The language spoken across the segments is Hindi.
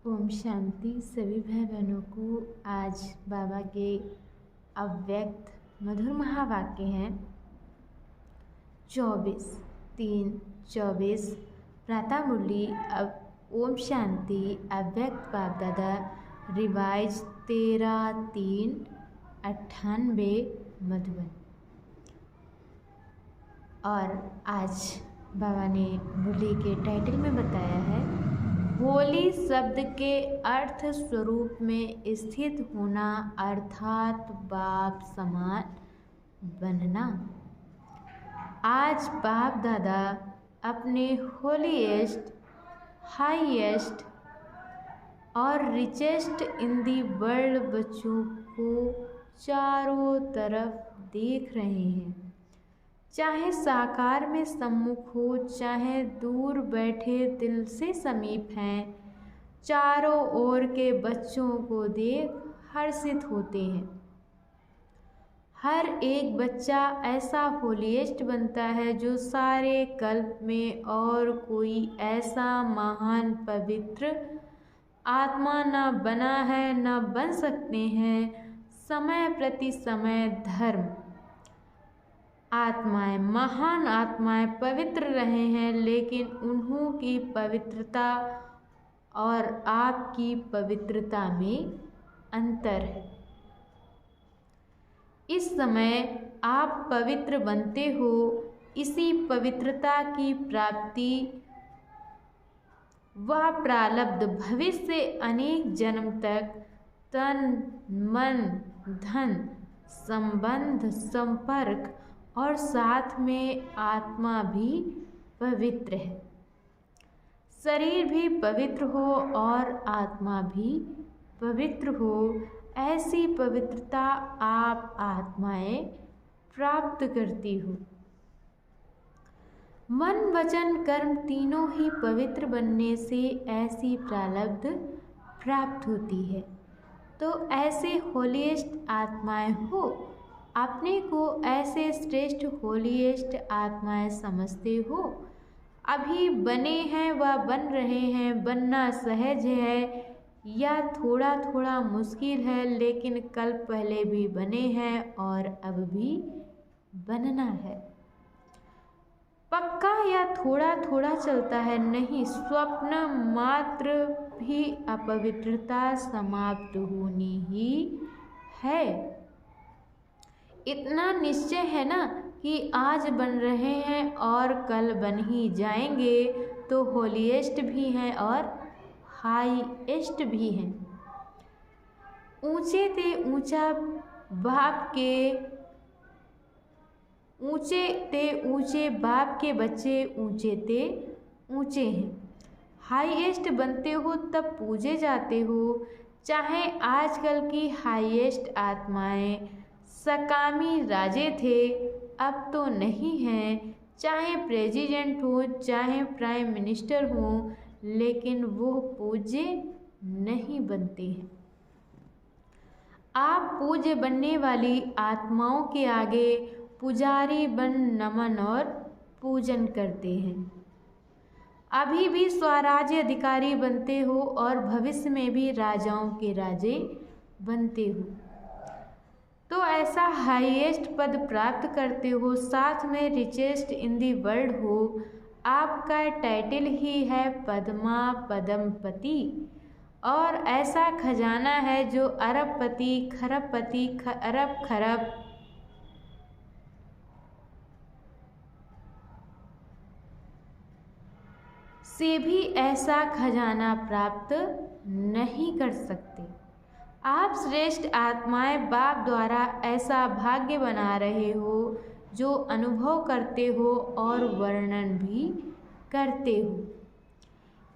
ओम शांति। सभी भाई बहनों को आज बाबा के अव्यक्त मधुर महावाक्य हैं 24/3/24 प्रातः मुरली। अब ओम शांति अव्यक्त बाप दादा रिवाइज 13/3/98 मधुबन। और आज बाबा ने मुरली के टाइटल में बताया है होली शब्द के अर्थ स्वरूप में स्थित होना अर्थात बाप समान बनना। आज बाप दादा अपने होलीएस्ट, हाईएस्ट और रिचेस्ट इन दी वर्ल्ड बच्चों को चारों तरफ देख रहे हैं, चाहे साकार में सम्मुख हो, चाहे दूर बैठे दिल से समीप हैं। चारों ओर के बच्चों को देख हर्षित होते हैं। हर एक बच्चा ऐसा होलीएस्ट बनता है जो सारे कल्प में और कोई ऐसा महान पवित्र आत्मा न बना है न बन सकते हैं। समय प्रति समय धर्म आत्माएं, महान आत्माएं पवित्र रहे हैं, लेकिन उन्हों की पवित्रता और आपकी पवित्रता में अंतर है। इस समय आप पवित्र बनते हो। इसी पवित्रता की प्राप्ति वह प्रारब्ध भविष्य अनेक जन्म तक तन मन धन संबंध संपर्क और साथ में आत्मा भी पवित्र है, शरीर भी पवित्र हो और आत्मा भी पवित्र हो। ऐसी पवित्रता आप आत्माएं प्राप्त करती हो। मन वचन कर्म तीनों ही पवित्र बनने से ऐसी प्रारब्ध प्राप्त होती है। तो ऐसे होलीएस्ट आत्माएं हो। अपने को ऐसे श्रेष्ठ होलीएस्ट आत्माएं समझते हो। अभी बने हैं व बन रहे हैं। बनना सहज है या थोड़ा थोड़ा मुश्किल है, लेकिन कल पहले भी बने हैं और अब भी बनना है। पक्का या थोड़ा थोड़ा चलता है नहीं, स्वप्न मात्र भी अपवित्रता समाप्त होनी ही है। इतना निश्चय है ना कि आज बन रहे हैं और कल बन ही जाएंगे, तो होलीएस्ट भी हैं और हाईएस्ट भी हैं। ऊंचे ते ऊंचा बाप के ऊंचे बाप के बच्चे ऊंचे ते ऊंचे हैं। हाईएस्ट बनते हो तब पूजे जाते हो। चाहे आजकल की हाईएस्ट आत्माएं सकामी राजे थे, अब तो नहीं हैं। चाहे प्रेसिडेंट हो, चाहे प्राइम मिनिस्टर हो, लेकिन वो पूज्य नहीं बनते हैं। आप पूज्य बनने वाली आत्माओं के आगे पुजारी बन नमन और पूजन करते हैं। अभी भी स्वराज्य अधिकारी बनते हो और भविष्य में भी राजाओं के राजे बनते हो। तो ऐसा हाईएस्ट पद प्राप्त करते हो, साथ में रिचेस्ट इन दी वर्ल्ड हो। आपका टाइटल ही है पद्मा पद्मपति, और ऐसा खजाना है जो अरबपति खरबपति अरब खरब से भी ऐसा खजाना प्राप्त नहीं कर सकते। आप श्रेष्ठ आत्माएं बाप द्वारा ऐसा भाग्य बना रहे हो जो अनुभव करते हो और वर्णन भी करते हो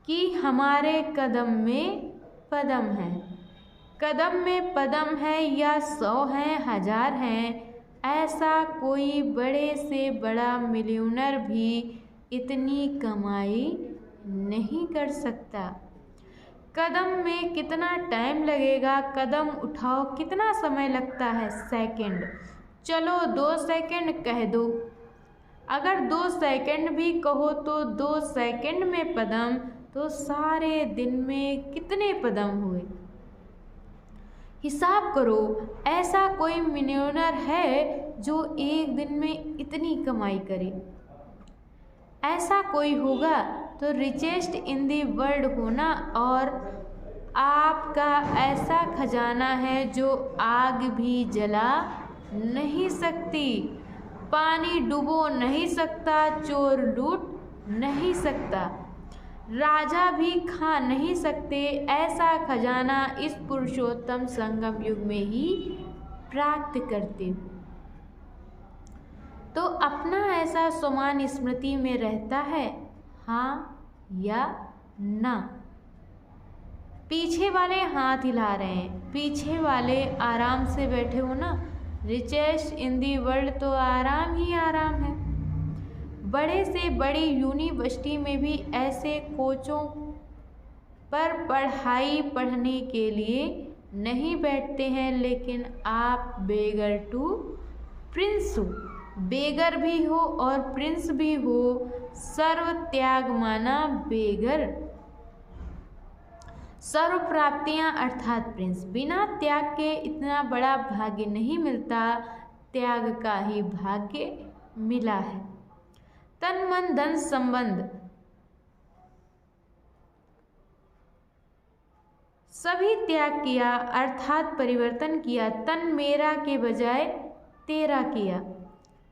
कि हमारे कदम में पदम है। कदम में पदम है या 100 हैं 1000 हैं, ऐसा कोई बड़े से बड़ा मिलियनर भी इतनी कमाई नहीं कर सकता। कदम में कितना टाइम लगेगा? कदम उठाओ कितना समय लगता है? सेकंड। चलो 2 सेकंड कह दो। अगर 2 सेकंड भी कहो तो 2 सेकंड में पदम, तो सारे दिन में कितने कदम हुए? हिसाब करो। ऐसा कोई मिलियनेयर है जो एक दिन में इतनी कमाई करे? ऐसा कोई होगा तो रिचेस्ट इन दी वर्ल्ड होना। और आपका ऐसा खजाना है जो आग भी जला नहीं सकती, पानी डुबो नहीं सकता, चोर लूट नहीं सकता, राजा भी खा नहीं सकते। ऐसा खजाना इस पुरुषोत्तम संगम युग में ही प्राप्त करते हो। तो अपना ऐसा सम्मान स्मृति में रहता है, हाँ या ना? पीछे वाले हाथ हिला रहे हैं, पीछे वाले आराम से बैठे हो ना। रिचेस्ट इन दी वर्ल्ड तो आराम ही आराम है। बड़े से बड़ी यूनिवर्सिटी में भी ऐसे कोचों पर पढ़ाई पढ़ने के लिए नहीं बैठते हैं, लेकिन आप बेगर टू प्रिंस हो। बेगर भी हो और प्रिंस भी हो, सर्व त्याग माना बेगर। सर्व प्राप्तियां अर्थात प्रिंस। बिना त्याग के इतना बड़ा भाग्य नहीं मिलता, त्याग का ही भाग्य मिला है। तन मन धन संबंध सभी त्याग किया अर्थात परिवर्तन किया। तन मेरा के बजाय तेरा किया।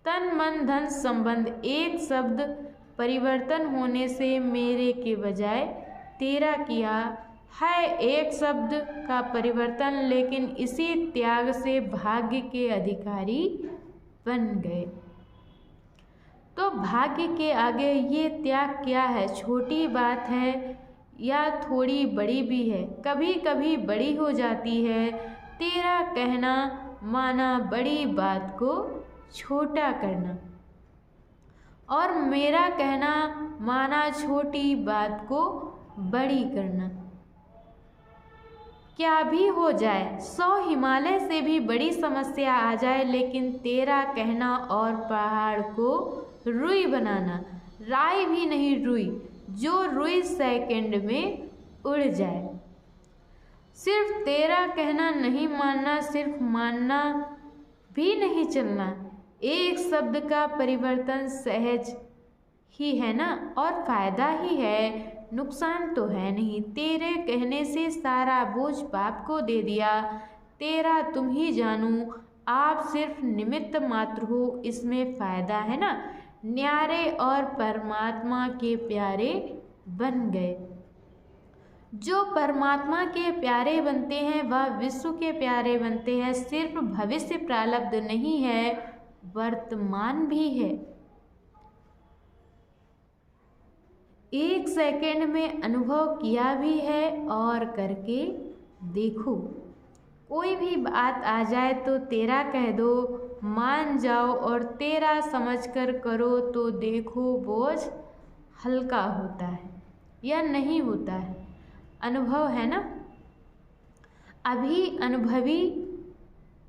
तन मन धन संबंध एक शब्द परिवर्तन होने से मेरे के बजाय तेरा किया है। एक शब्द का परिवर्तन, लेकिन इसी त्याग से भाग्य के अधिकारी बन गए। तो भाग्य के आगे ये त्याग क्या है? छोटी बात है या थोड़ी बड़ी भी है? कभी कभी बड़ी हो जाती है। तेरा कहना माना बड़ी बात को छोटा करना, और मेरा कहना माना छोटी बात को बड़ी करना। क्या भी हो जाए, 100 हिमालय से भी बड़ी समस्या आ जाए, लेकिन तेरा कहना और पहाड़ को रुई बनाना। राई भी नहीं रुई, जो रुई सेकंड में उड़ जाए। सिर्फ तेरा कहना नहीं मानना, सिर्फ मानना भी नहीं चलना। एक शब्द का परिवर्तन सहज ही है ना, और फायदा ही है, नुकसान तो है नहीं। तेरे कहने से सारा बोझ बाप को दे दिया। तेरा तुम ही जानू, आप सिर्फ निमित्त मात्र हो, इसमें फायदा है ना। न्यारे और परमात्मा के प्यारे बन गए। जो परमात्मा के प्यारे बनते हैं वह विश्व के प्यारे बनते हैं। सिर्फ भविष्य प्रारब्ध नहीं है, वर्तमान भी है। एक सेकंड में अनुभव किया भी है और करके देखो। कोई भी बात आ जाए तो तेरा कह दो, मान जाओ और तेरा समझकर करो तो देखो बोझ हल्का होता है या नहीं होता है। अनुभव है ना। अभी अनुभवी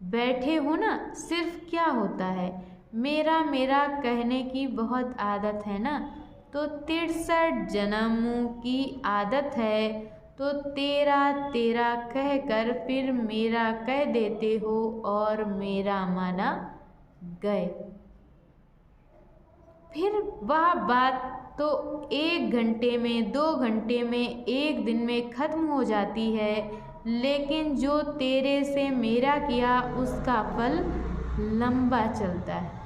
बैठे हो ना, सिर्फ क्या होता है, मेरा मेरा कहने की बहुत आदत है ना। तो 63 जन्मों की आदत है, तो तेरा तेरा कहकर फिर मेरा कह देते हो और मेरा माना गए। फिर वह बात तो 1 घंटे में, 2 घंटे में, 1 दिन में खत्म हो जाती है, लेकिन जो तेरे से मेरा किया उसका फल लंबा चलता है।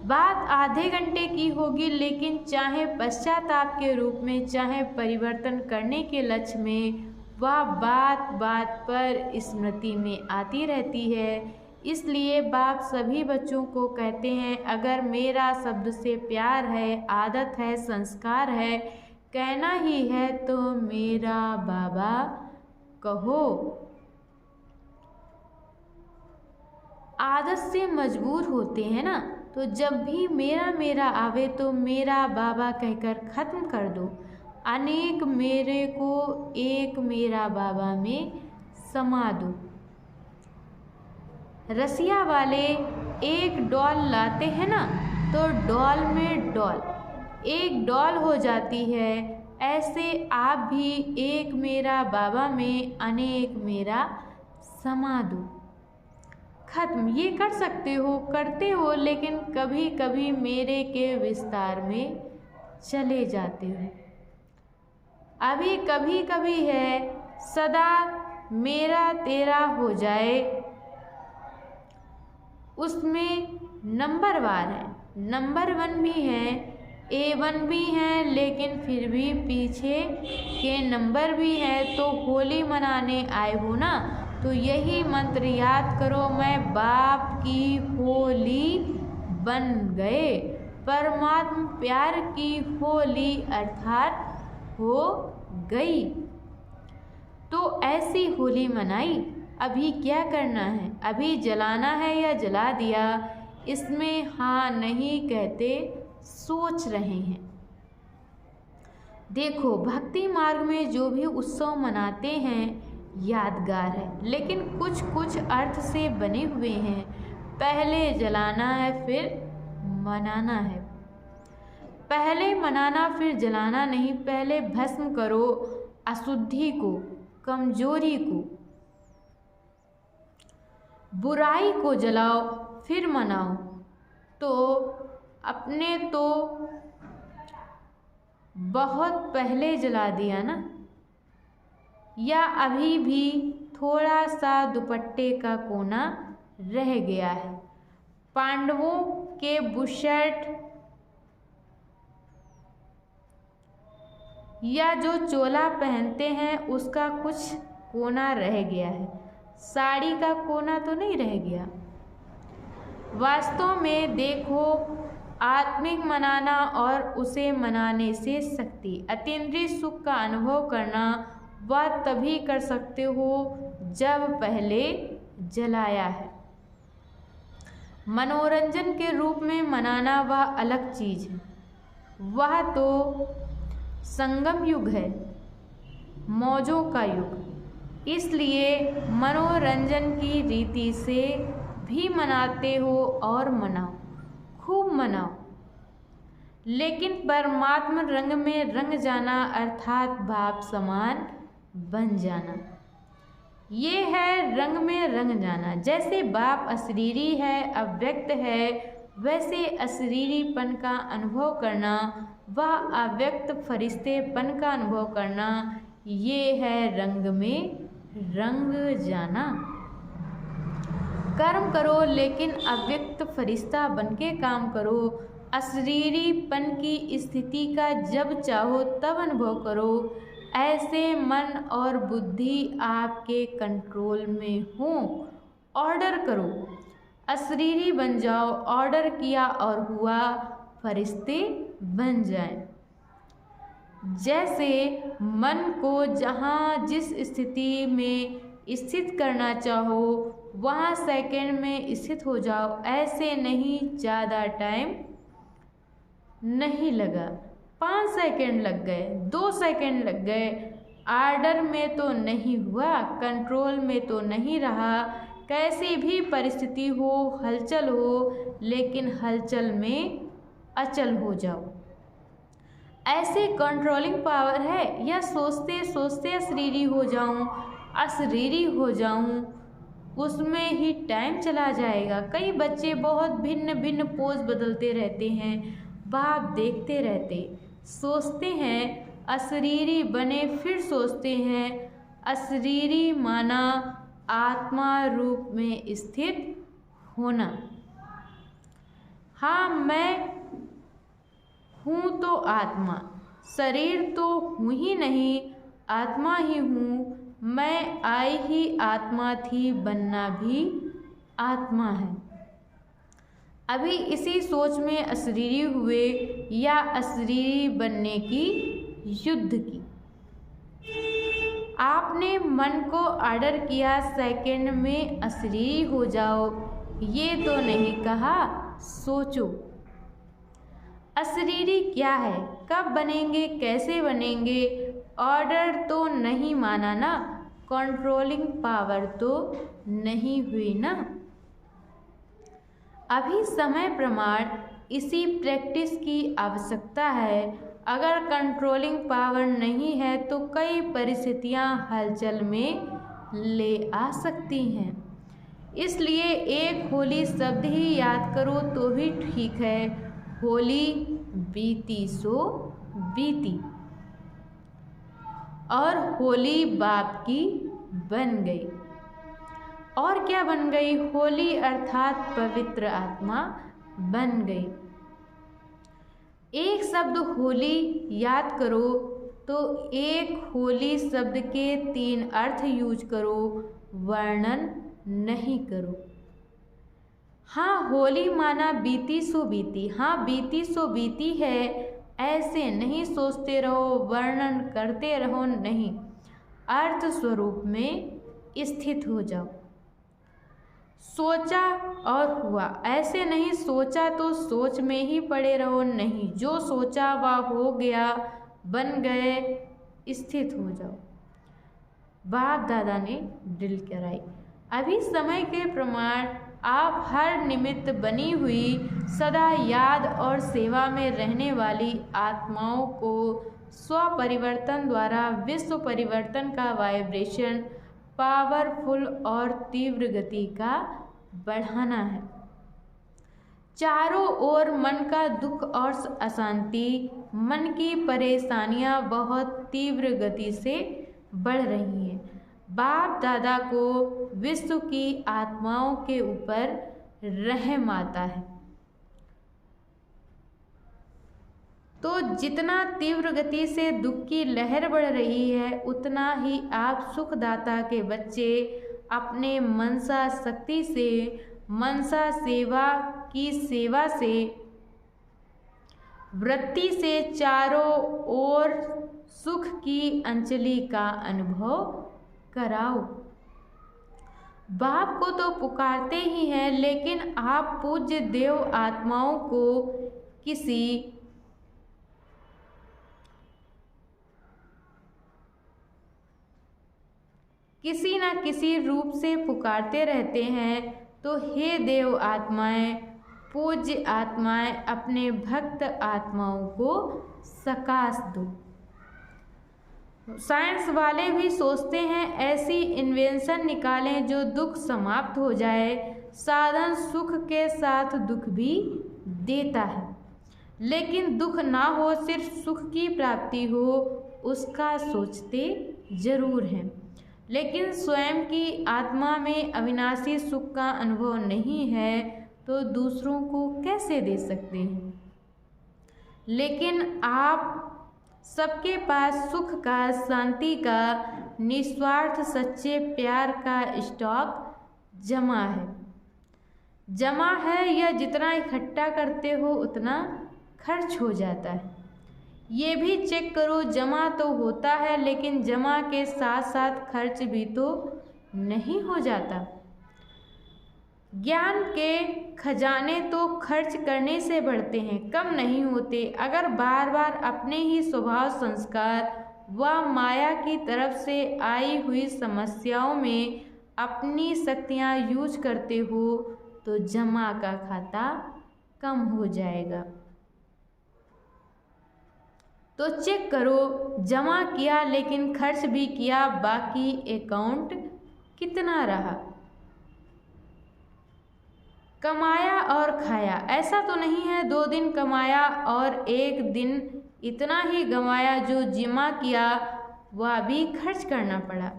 बात आधे घंटे की होगी, लेकिन चाहे पश्चाताप के रूप में, चाहे परिवर्तन करने के लक्ष्य में, वह बात बात पर स्मृति में आती रहती है। इसलिए बाप सभी बच्चों को कहते हैं, अगर मेरा शब्द से प्यार है, आदत है, संस्कार है, कहना ही है तो मेरा बाबा कहो। आदत से मजबूर होते हैं ना, तो जब भी मेरा मेरा आवे तो मेरा बाबा कहकर ख़त्म कर दो। अनेक मेरे को एक मेरा बाबा में समा दो। रसिया वाले एक डॉल लाते हैं ना, तो डॉल में डॉल, एक डॉल हो जाती है, ऐसे आप भी एक मेरा बाबा में अनेक मेरा समा दो। खत्म। ये कर सकते हो, करते हो, लेकिन कभी कभी मेरे के विस्तार में चले जाते हो। अभी कभी कभी है, सदा मेरा तेरा हो जाए, उसमें नंबर वार है, नंबर 1 भी है, A1 भी है, लेकिन फिर भी पीछे के नंबर भी हैं। तो होली मनाने आए हो ना, तो यही मंत्र याद करो, मैं बाप की होली बन गए, परमात्म प्यार की होली अर्थात हो गई। तो ऐसी होली मनाई। अभी क्या करना है? अभी जलाना है या जला दिया, इसमें हाँ नहीं कहते, सोच रहे हैं। देखो, भक्ति मार्ग में जो भी उत्सव मनाते हैं यादगार है, लेकिन कुछ कुछ अर्थ से बने हुए हैं। पहले जलाना है, फिर मनाना है। पहले मनाना फिर जलाना नहीं, पहले भस्म करो अशुद्धि को, कमजोरी को, बुराई को जलाओ, फिर मनाओ। तो अपने तो बहुत पहले जला दिया ना, या अभी भी थोड़ा सा दुपट्टे का कोना रह गया है। पांडवों के बुशर्ट या जो चोला पहनते हैं उसका कुछ कोना रह गया है, साड़ी का कोना तो नहीं रह गया। वास्तव में देखो, आत्मिक मनाना और उसे मनाने से शक्ति, अतीन्द्रिय सुख का अनुभव करना, वह तभी कर सकते हो जब पहले जलाया है। मनोरंजन के रूप में मनाना वह अलग चीज है, वह तो संगम युग है, मौजों का युग। इसलिए मनोरंजन की रीति से भी मनाते हो और मनाओ, खूब मनाओ, लेकिन परमात्मा रंग में रंग जाना अर्थात भाव समान बन जाना, ये है रंग में रंग जाना। जैसे बाप अशरीरी है, अव्यक्त है, वैसे अशरीरीपन का अनुभव करना, वह अव्यक्त फरिश्तेपन का अनुभव करना, ये है रंग में रंग जाना। कर्म करो, लेकिन अव्यक्त फरिश्ता बनके काम करो। अशरीरीपन की स्थिति का जब चाहो तब अनुभव करो। ऐसे मन और बुद्धि आपके कंट्रोल में हो। ऑर्डर करो, अशरीरी बन जाओ। ऑर्डर किया और हुआ, फरिश्ते बन जाएं। जैसे मन को जहाँ जिस स्थिति में स्थित करना चाहो वहाँ सेकंड में स्थित हो जाओ। ऐसे नहीं, ज़्यादा टाइम नहीं लगा, 5 सेकंड लग गए, 2 सेकंड लग गए। ऑर्डर में तो नहीं हुआ, कंट्रोल में तो नहीं रहा। कैसी भी परिस्थिति हो, हलचल हो, लेकिन हलचल में अचल हो जाओ। ऐसे कंट्रोलिंग पावर है, या सोचते सोचते अशरीरी हो जाऊं, अशरीरी हो जाऊं, उसमें ही टाइम चला जाएगा। कई बच्चे बहुत भिन्न भिन्न पोज बदलते रहते हैं, बाप देखते रहते, सोचते हैं अशरीरी बने, फिर सोचते हैं अशरीरी माना आत्मा रूप में स्थित होना। हाँ, मैं हूँ तो आत्मा, शरीर तो हूँ ही नहीं, आत्मा ही हूँ। मैं आई ही आत्मा थी, बनना भी आत्मा है। अभी इसी सोच में अशरीरी हुए या अशरीरी बनने की युद्ध की। आपने मन को ऑर्डर किया सेकंड में अशरीरी हो जाओ, ये तो नहीं कहा, सोचो अशरीरी क्या है, कब बनेंगे, कैसे बनेंगे। ऑर्डर तो नहीं माना ना, कंट्रोलिंग पावर तो नहीं हुई ना। अभी समय प्रमाण इसी प्रैक्टिस की आवश्यकता है। अगर कंट्रोलिंग पावर नहीं है तो कई परिस्थितियां हलचल में ले आ सकती हैं। इसलिए एक होली शब्द ही याद करो तो ही ठीक है। होली बीती सो बीती, और होली बाप की बन गई। और क्या बन गई? होली अर्थात पवित्र आत्मा बन गई। एक शब्द होली याद करो तो एक होली शब्द के 3 अर्थ यूज करो, वर्णन नहीं करो। हाँ, होली माना बीती सो बीती। हाँ, बीती सो बीती है, ऐसे नहीं सोचते रहो, वर्णन करते रहो, नहीं, अर्थ स्वरूप में स्थित हो जाओ। सोचा और हुआ, ऐसे नहीं सोचा तो सोच में ही पड़े रहो, नहीं, जो सोचा वह हो गया, बन गए, स्थित हो जाओ। बाप दादा ने ड्रिल कराई। अभी समय के प्रमाण आप हर निमित्त बनी हुई, सदा याद और सेवा में रहने वाली आत्माओं को स्व परिवर्तन द्वारा विश्व परिवर्तन का वाइब्रेशन पावरफुल और तीव्र गति का बढ़ाना है। चारों ओर मन का दुख और अशांति, मन की परेशानियां बहुत तीव्र गति से बढ़ रही हैं। बाप दादा को विश्व की आत्माओं के ऊपर रहम आता है। तो जितना तीव्र गति से दुख की लहर बढ़ रही है, उतना ही आप सुखदाता के बच्चे अपने मनसा शक्ति से, मनसा सेवा की सेवा से, वृत्ति से चारों ओर सुख की अंजलि का अनुभव कराओ। बाप को तो पुकारते ही हैं, लेकिन आप पूज्य देव आत्माओं को किसी न किसी रूप से पुकारते रहते हैं। तो हे देव आत्माएं, पूज्य आत्माएं, अपने भक्त आत्माओं को सकाश दो। साइंस वाले भी सोचते हैं ऐसी इन्वेंशन निकालें जो दुख समाप्त हो जाए। साधन सुख के साथ दुख भी देता है, लेकिन दुख ना हो, सिर्फ सुख की प्राप्ति हो, उसका सोचते जरूर हैं। लेकिन स्वयं की आत्मा में अविनाशी सुख का अनुभव नहीं है तो दूसरों को कैसे दे सकते हैं? लेकिन आप सबके पास सुख का, शांति का, निस्वार्थ सच्चे प्यार का स्टॉक जमा है। यह जितना इकट्ठा करते हो उतना खर्च हो जाता है। ये भी चेक करो, जमा तो होता है, लेकिन जमा के साथ साथ खर्च भी तो नहीं हो जाता। ज्ञान के खजाने तो खर्च करने से बढ़ते हैं, कम नहीं होते। अगर बार बार अपने ही स्वभाव, संस्कार व माया की तरफ से आई हुई समस्याओं में अपनी शक्तियाँ यूज करते हो तो जमा का खाता कम हो जाएगा। तो चेक करो, जमा किया लेकिन खर्च भी किया, बाकी अकाउंट कितना रहा? कमाया और खाया, ऐसा तो नहीं है 2 दिन कमाया और 1 दिन इतना ही गंवाया, जो जमा किया वह भी खर्च करना पड़ा।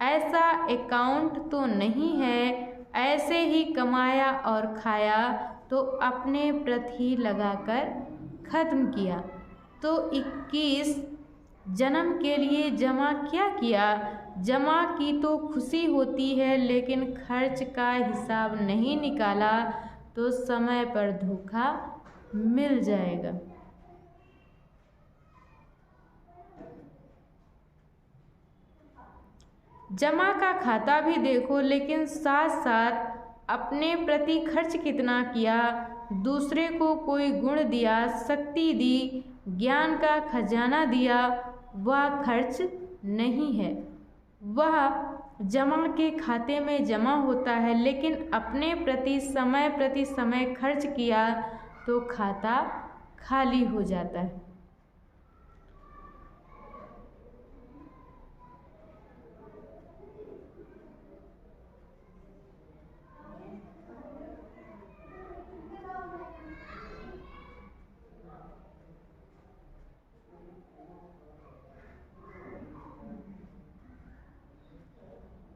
ऐसा अकाउंट तो नहीं है। ऐसे ही कमाया और खाया तो अपने प्रति लगाकर खत्म किया। तो 21 जन्म के लिए जमा क्या किया? जमा की तो खुशी होती है, लेकिन खर्च का हिसाब नहीं निकाला तो समय पर धोखा मिल जाएगा। जमा का खाता भी देखो, लेकिन साथ साथ अपने प्रति खर्च कितना किया? दूसरे को कोई गुण दिया, शक्ति दी, ज्ञान का खजाना दिया, वह खर्च नहीं है। वह जमा के खाते में जमा होता है, लेकिन अपने प्रति समय खर्च किया तो खाता खाली हो जाता है।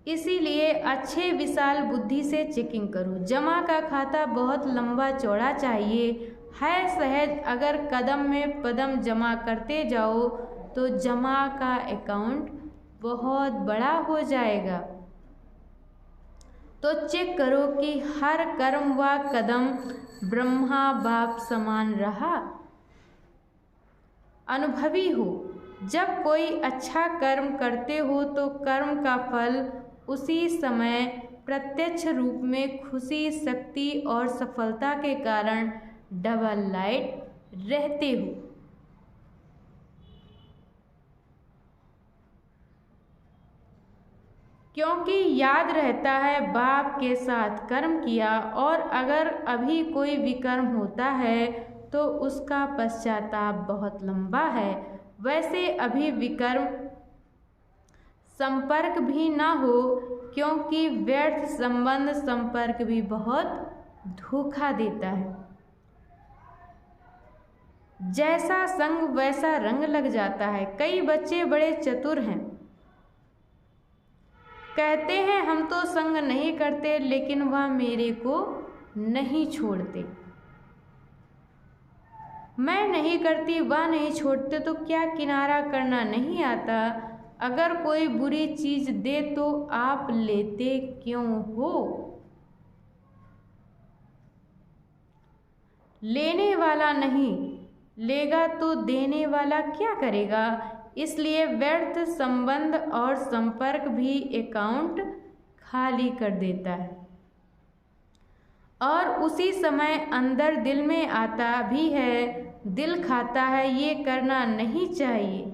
इसीलिए अच्छे विशाल बुद्धि से चेकिंग करो। जमा का खाता बहुत लंबा चौड़ा चाहिए है सहज। अगर कदम में कदम जमा करते जाओ तो जमा का अकाउंट बहुत बड़ा हो जाएगा। तो चेक करो कि हर कर्म व कदम ब्रह्मा बाप समान रहा। अनुभवी हो। जब कोई अच्छा कर्म करते हो तो कर्म का फल उसी समय प्रत्यक्ष रूप में खुशी, शक्ति और सफलता के कारण डबल लाइट रहते हो। क्योंकि याद रहता है बाप के साथ कर्म किया, और अगर अभी कोई विकर्म होता है तो उसका पश्चाताप बहुत लंबा है। वैसे अभी विकर्म संपर्क भी ना हो, क्योंकि व्यर्थ संबंध संपर्क भी बहुत धोखा देता है। जैसा संग वैसा रंग लग जाता है। कई बच्चे बड़े चतुर हैं, कहते हैं हम तो संग नहीं करते, लेकिन वह मेरे को नहीं छोड़ते। मैं नहीं करती, वह नहीं छोड़ते, तो क्या किनारा करना नहीं आता? अगर कोई बुरी चीज दे तो आप लेते क्यों हो? लेने वाला नहीं लेगा तो देने वाला क्या करेगा? इसलिए व्यर्थ संबंध और संपर्क भी अकाउंट खाली कर देता है, और उसी समय अंदर दिल में आता भी है, दिल खाता है ये करना नहीं चाहिए,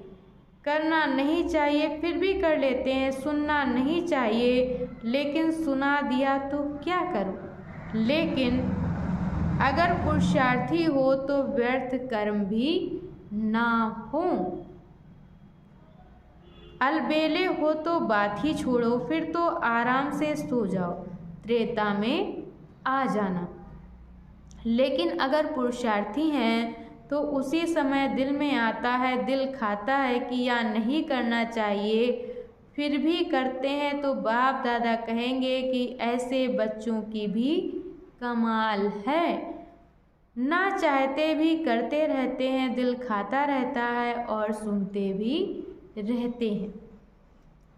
करना नहीं चाहिए, फिर भी कर लेते हैं। सुनना नहीं चाहिए, लेकिन सुना दिया तो क्या करूं? लेकिन अगर पुरुषार्थी हो तो व्यर्थ कर्म भी ना हो। अलबेले हो तो बात ही छोड़ो, फिर तो आराम से सो जाओ, त्रेता में आ जाना। लेकिन अगर पुरुषार्थी हैं तो उसी समय दिल में आता है, दिल खाता है कि या नहीं करना चाहिए, फिर भी करते हैं, तो बाप दादा कहेंगे कि ऐसे बच्चों की भी कमाल है। ना चाहते भी करते रहते हैं, दिल खाता रहता है और सुनते भी रहते हैं।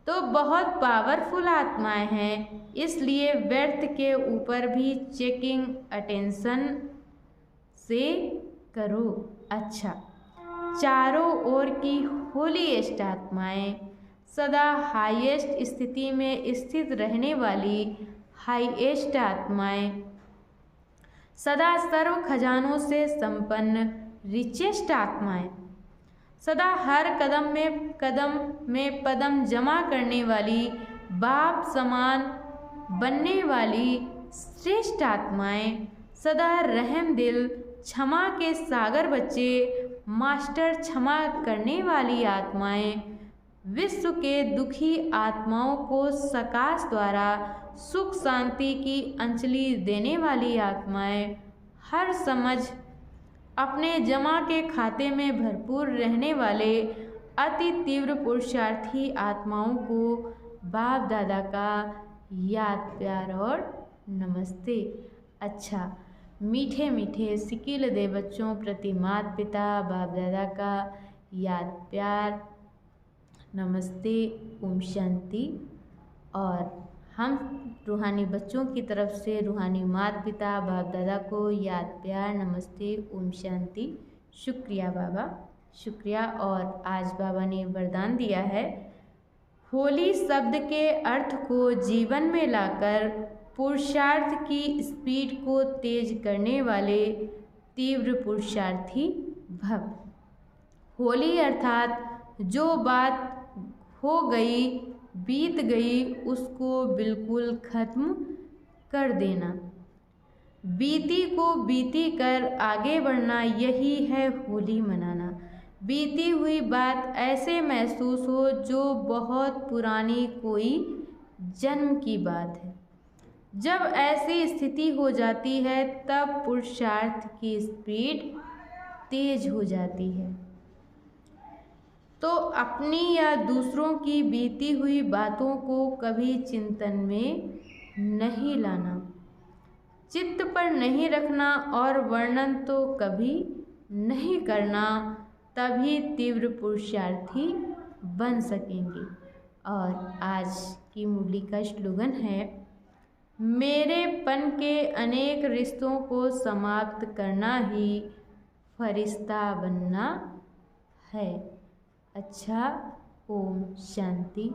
तो बहुत पावरफुल आत्माएं हैं, इसलिए व्यर्थ के ऊपर भी चेकिंग अटेंशन से करो। अच्छा, चारों ओर की होलीएस्ट आत्माएं, सदा हाईएस्ट स्थिति में स्थित रहने वाली हाईएस्ट आत्माएं, सदा सर्व खजानों से संपन्न रिचेस्ट आत्माएं, सदा हर कदम में पदम जमा करने वाली, बाप समान बनने वाली श्रेष्ठ आत्माएं, सदा रहम दिल, क्षमा के सागर बच्चे, मास्टर क्षमा करने वाली आत्माएं, विश्व के दुखी आत्माओं को सकाश द्वारा सुख शांति की अंजलि देने वाली आत्माएं, हर समझ अपने जमा के खाते में भरपूर रहने वाले अति तीव्र पुरुषार्थी आत्माओं को बाप दादा का याद, प्यार और नमस्ते। अच्छा, मीठे मीठे सिकिल दे बच्चों प्रति माता पिता बाप दादा का याद, प्यार, नमस्ते, ओम शांति। और हम रूहानी बच्चों की तरफ से रूहानी माता पिता बाप दादा को याद, प्यार, नमस्ते, ओम शांति। शुक्रिया बाबा, शुक्रिया। और आज बाबा ने वरदान दिया है, होली शब्द के अर्थ को जीवन में लाकर पुरुषार्थ की स्पीड को तेज करने वाले तीव्र पुरुषार्थी भव। होली अर्थात जो बात हो गई बीत गई उसको बिल्कुल खत्म कर देना। बीती को बीती कर आगे बढ़ना, यही है होली मनाना। बीती हुई बात ऐसे महसूस हो जो बहुत पुरानी कोई जन्म की बात है। जब ऐसी स्थिति हो जाती है तब पुरुषार्थ की स्पीड तेज हो जाती है। तो अपनी या दूसरों की बीती हुई बातों को कभी चिंतन में नहीं लाना, चित्त पर नहीं रखना और वर्णन तो कभी नहीं करना, तभी तीव्र पुरुषार्थी बन सकेंगे। और आज की मुरली का स्लोगन है, मेरेपन के अनेक रिश्तों को समाप्त करना ही फरिश्ता बनना है। अच्छा, ओम शांति।